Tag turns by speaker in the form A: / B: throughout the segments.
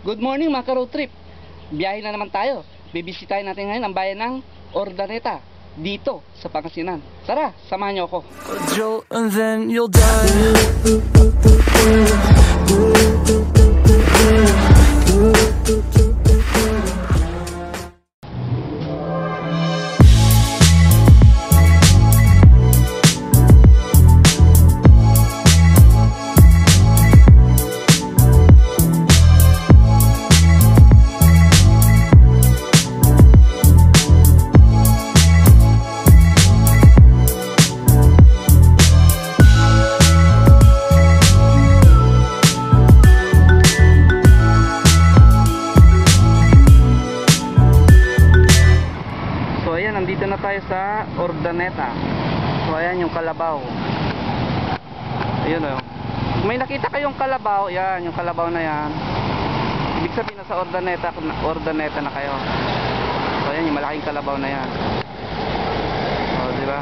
A: Good morning mga ka-road trip. Biyahe na naman tayo. Bibisitahin natin ngayon ang bayan ng Urdaneta dito sa Pangasinan. Tara, samahan niyo ako.
B: And then you'll die.
A: Nandito na tayo sa Urdaneta. So ayan yung kalabaw. Ayun o. May nakita kayong kalabaw, yan yung kalabaw na yan. Ibig sabihin na sa Urdaneta na kayo. So ayan yung malaking kalabaw na yan. O diba?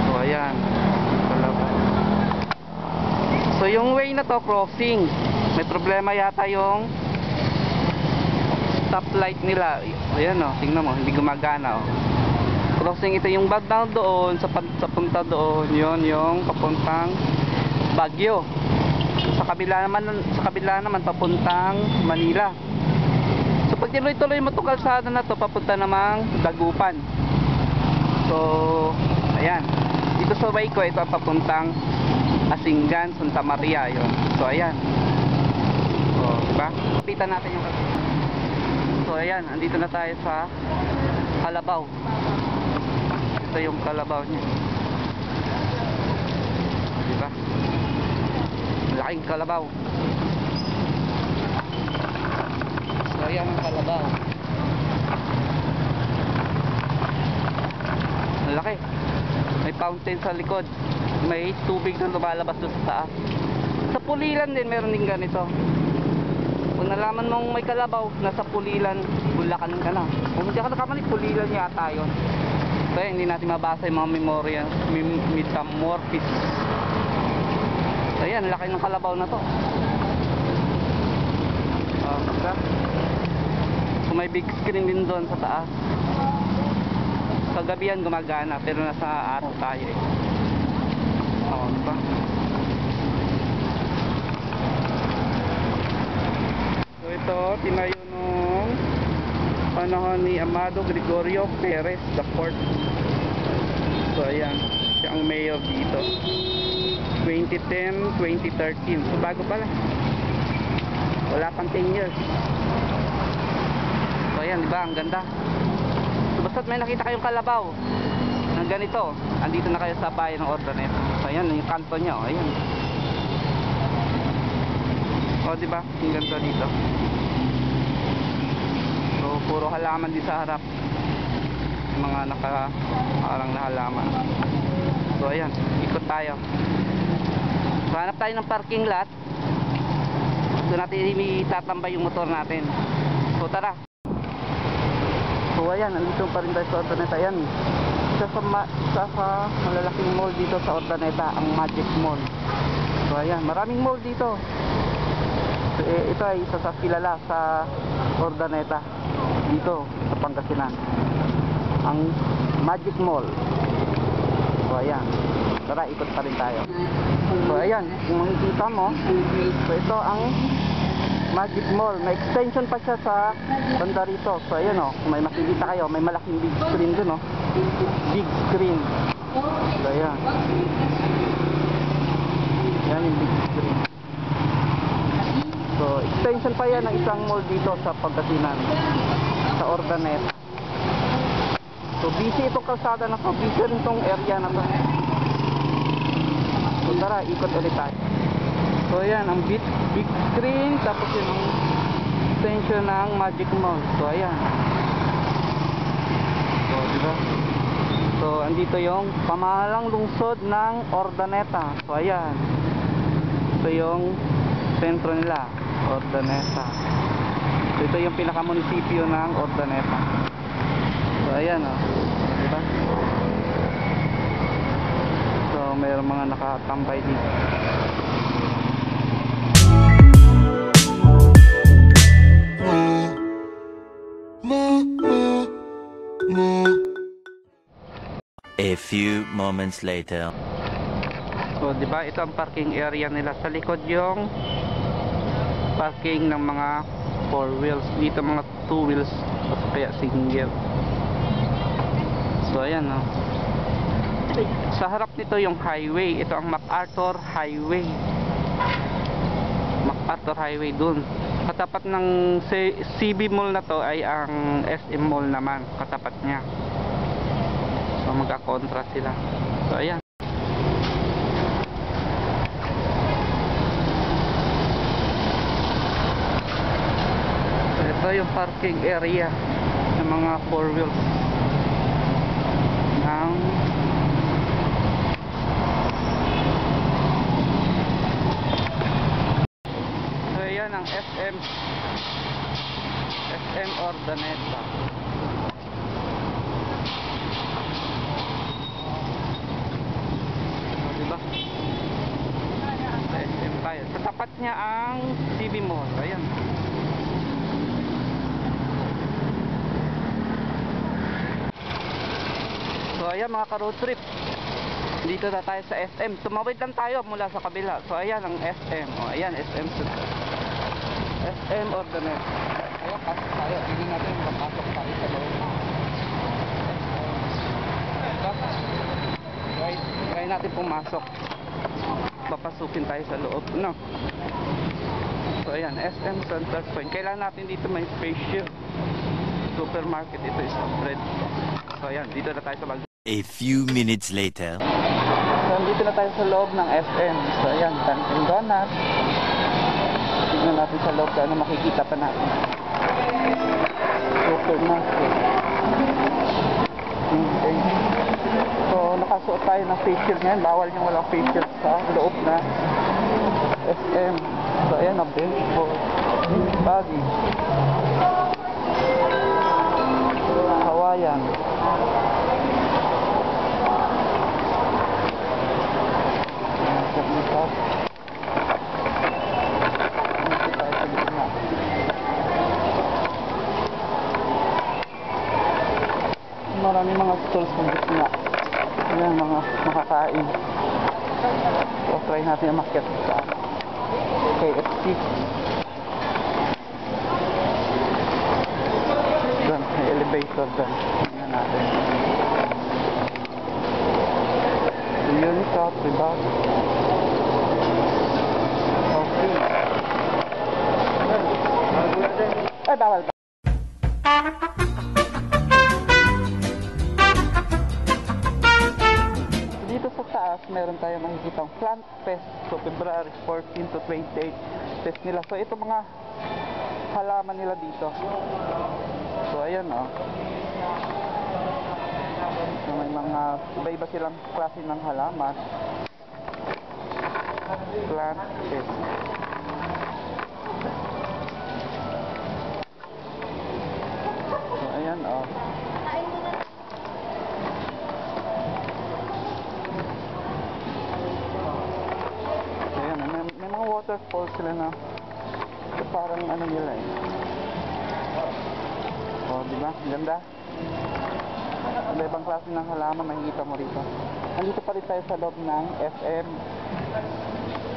A: So ayan kalabaw. So yung way na to crossing. May problema yata yung stoplight nila. Ayan o, tingnan mo, hindi gumagana o. Crossing ito yung bandang doon sa punta doon, yon yung papuntang Baguio. Sa kabila naman papuntang Manila. So pag tuloy-tuloy mo 'tong kalsada na to, papunta namang Dagupan. So ayan, dito sa way ko ito papuntang Asingan, Santa Maria yon. So ayan. So diba? Kita natin yung so ayan, andito na tayo sa kalabaw. Ito yung kalabaw niya. Diba? Malaking kalabaw. So ayan ang kalabaw. Malaki. May fountain sa likod. May tubig na lumalabas doon sa taas. Sa Pulilan din meron din ganito. Kung nalaman mong may kalabaw, nasa Pulilan, Bulacan ka na. Kung hindi ka nakamali, Pulilan yata yun. So hindi natin mabasa yung mga memorya, metamorphosis. So ayan, laki ng kalabaw na to. Diba? So may big screen din doon sa taas. Sa gabi yan gumagana, pero nasa araw tayo eh. Diba? Ito, tinayo nung panahon ni Amado Gregorio Perez IV. So ayan, siya ang mayor dito 2010, 2013. So bago pala, wala pang 10 years. So ayan, diba, ang ganda. So basta't may nakita kayong kalabaw ng ganito, andito na kayo sa bayan ng Urdaneta. So ayan, yung kanto nya, ayan. O diba, yung ganito dito. So puro halaman din sa harap, mga nakaharang na halaman. So ayan, ikot tayo. So hanap tayo ng parking lot. So natin itatambay yung motor natin. So tara. So ayan, nandito pa rin tayo sa Urdaneta. Ayan, isa sa malalaking mall dito sa Urdaneta, ang Magic Mall. So ayan, maraming mall dito. So, ito ay isa sa kilala sa Urdaneta dito sa Pangasinan, ang Magic Mall. So ayan, tara, ikot pa rin tayo. So ayan, kung makikita mo, so ito ang Magic Mall. May extension pa siya sa banda rito. So ayan o, kung may makikita kayo, may malaking big screen dun o. Big screen. So ayan, yan yung big screen. So extension pa yan ng isang mall dito sa Pangasinan, sa Urdaneta. So busy itong kalsada na to, busy rin itong area na to. So tara, ikot ulit tayo. So ayan, ang big screen, tapos yun ang extension ng Magic Mall. So ayan. So diba? So andito yung pamahalang lungsod ng Urdaneta. So ayan, ito yung sentro nila, Urdaneta. So ito yung pinaka-munisipyo ng Urdaneta. So ayan o, diba? So mayroong mga nakatambay dito.
C: A few moments later.
A: So, di ba ito ang parking area nila. Sa likod yung parking ng mga 4 wheels. Dito mga 2 wheels o kaya single. So, ayan, no. Sa harap nito yung highway. Ito ang MacArthur Highway. MacArthur Highway dun. Katapat ng CB Mall na to ay ang SM Mall naman. Katapat niya. So, magkakontra sila. So, ayan. So, ito yung parking area ng mga 4 wheels ng so yan ang SM Ordaneta. So, diba SM tayo, sa tapat niya ang CB Mall. Ayan. So ayan mga ka-road trip, dito na tayo sa SM. Tumawid lang tayo mula sa kabila. So ayan ang SM. O ayan, SM Ordanet. Ayan, pasok tayo. Tingnan natin makapasok tayo sa loob. Try natin pumasok. Papasukin tayo sa loob, no? So ayan, SM Central Point. Kailangan natin dito may spaceship supermarket. Ito is bread. So ayan, dito na tayo sa bag.
C: A few minutes later.
A: So, dito na tayo sa loob ng SM. So, ayan, Dunkin' Donuts. Tignan natin sa loob kung ano makikita pa natin. Supermarket. Okay. So, nakasuot tayo ng face shield ngayon. Bawal yung walang face shield sa loob na SM. So, ayan, ang bench for body. Hawaiian. Maraming mga stalls ng gitna. Ayan, mga makakain. So, try natin yung market sa KFC. Doon, may elevator doon. Tingnan natin. Unicap, diba? Okay. Ay, bawal ba? Dito sa taas, meron tayo makikitang Plant Fest. So, February 14 to 28 fest nila. So, ito mga halaman nila dito. So, ayan, oh. So, may mga iba-iba silang klase ng halaman. Plant Fest. So, ayan, oh. So, ayan, may mga waterfalls sila na so, parang ano nila eh. Oh, diba? Ganda. Iba-ibang klase ng halaman makikita mo rito. Nandito pa rin tayo sa loob ng SM.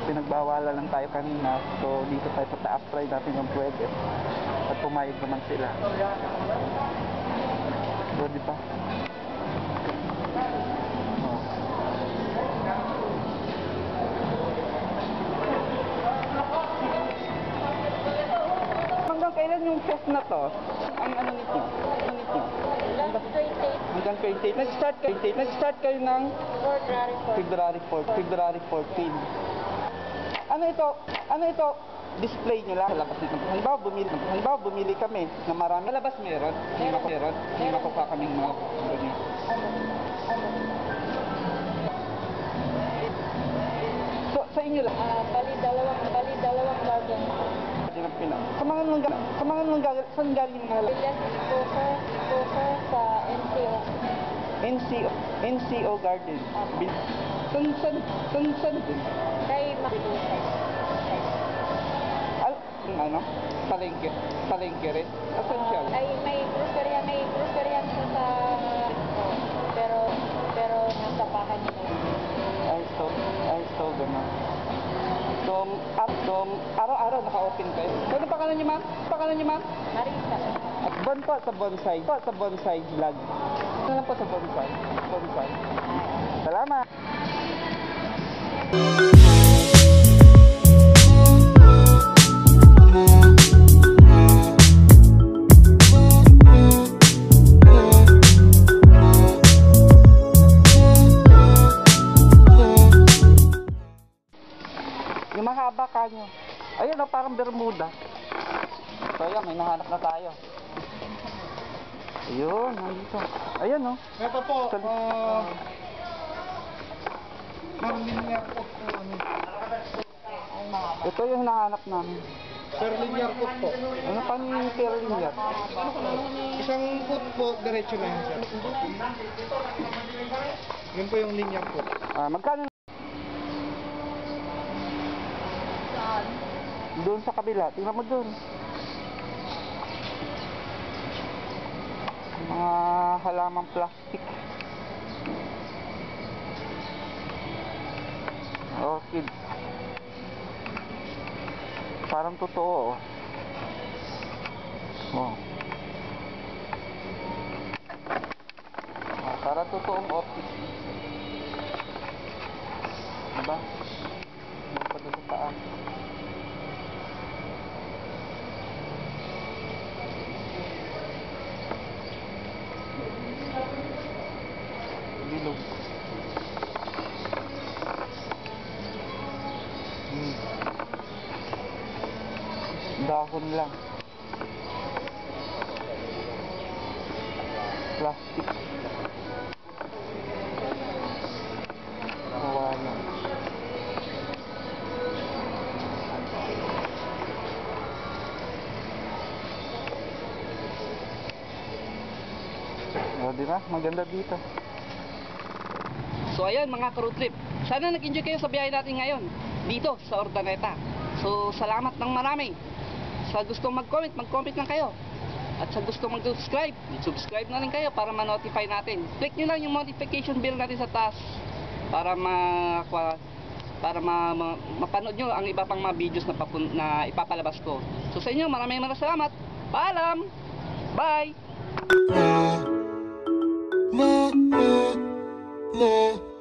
A: Pinagbawalan lang tayo kanina. So, dito tayo sa taas. Try natin yung pwede. At pumayag naman sila. So, di ba? Oh. Hanggang kailan yung fest na to? Ang ano nito? Hanggang 28. Nag-start kayo ng February 14. Ano ito? Display nyo lang sa labas nito. Halimbawa bumili kami na marami. Sa labas meron? Meron. May makuha kaming mga ganyan. So, sa inyo lang?
D: Bali dalawang garden.
A: Sa mga nanggaling, saan galing yung mga
D: Villas Spoker sa NCO.
A: NCO Garden. San din?
D: Kay Makilusay.
A: Ano? Palengke rin? Asan siya?
D: Ay may grocery siya sa pero pero nasa bahay niyo na.
A: Gano'n. So, araw-araw naka-open kayo. So, ano pangalan niyo, ma'am? Pangalan niyo, ma'am?
D: Marisa.
A: At Bon po sa bonsai. Sa bonsai vlog. Ano lang po sa bonsai? Bonsai. Salamat. Yung mahaba kanyo. Ayun o, parang Bermuda. So yan, may nahanap na tayo. Ayun, nandito. Ayun o.
E: Ito po,
A: Sa-
E: linear cook po.
A: Ito yung hinahanap namin.
E: Sir, linear cook po.
A: Ano pa yung curling yan?
E: Isang foot po, diretso na yun, sir. Yun po yung linear cook.
A: Magkano? Doon sa kabila. Tingnan mo doon. Mga halamang plastic. Orchid. Parang totoo. Oh. Parang totoong orchid. Diba? Doon pa doon sa taas. Bilog. Dahon lang. Plastic. Kawayan. O, diba? Maganda dito. So ayan mga ka-road trip, sana nag-enjoy kayo sa biyahe natin ngayon dito sa Urdaneta. So salamat ng marami. Sa gustong mag-comment, mag-comment lang kayo. At sa gustong mag-subscribe, subscribe na rin kayo para ma-notify natin. Click nyo lang yung notification bell natin sa taas para mapanood nyo ang iba pang mga videos na ipapalabas ko. So sa inyo, maraming salamat. Paalam! Bye!
B: No.